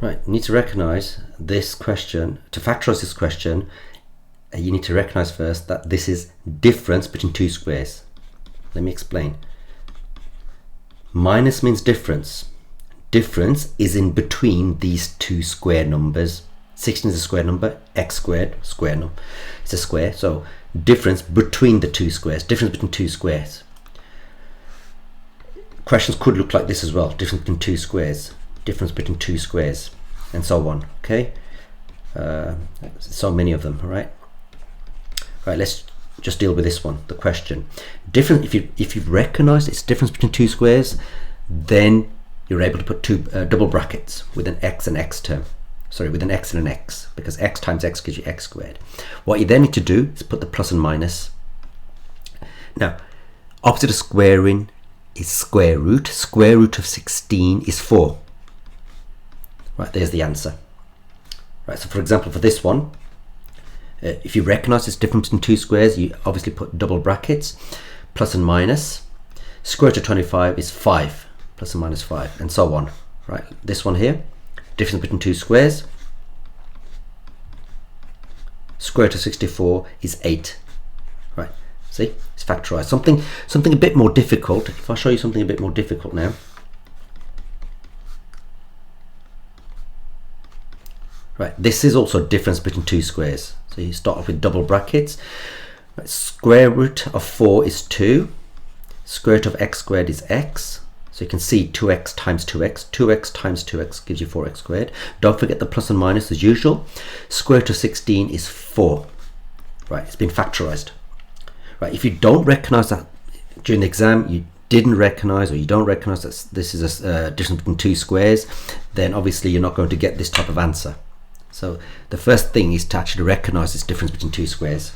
Right, you need to recognize this question. To factorize this question, you need to recognize first that this is difference between two squares. Let me explain. Minus means difference. Difference is in between these two square numbers. 16 is a square number, x squared, square number. It's a square, so difference between the two squares, difference between two squares. Questions could look like this as well, difference between two squares, difference between two squares, and so on, okay? So many of them, all right? All right, let's just deal with this one, the question. Different, if you've recognized it's difference between two squares, then you're able to put two double brackets with an x and x term. Sorry, with an x and an x, because x times x gives you x squared. What you then need to do is put the plus and minus. Now, opposite of squaring is square root. Square root of 16 is 4. Right, there's the answer. Right, so for example, for this one, if you recognize this difference between two squares, you obviously put double brackets, plus and minus. Square root of 25 is 5, plus and minus 5, and so on. Right, this one here, difference between two squares. Square root of 64 is 8. Right, see, it's factorized. Something a bit more difficult. If I show you something a bit more difficult now. Right, this is also a difference between two squares. So you start off with double brackets. Right, square root of 4 is 2. Square root of x squared is x. So you can see 2x times 2x. 2x times 2x gives you 4x squared. Don't forget the plus and minus as usual. Square root of 16 is 4. Right, it's been factorized. Right, if you don't recognize that during the exam, you didn't recognize, or you don't recognize that this is a difference between two squares, then obviously you're not going to get this type of answer. So the first thing is to actually recognize this difference between two squares.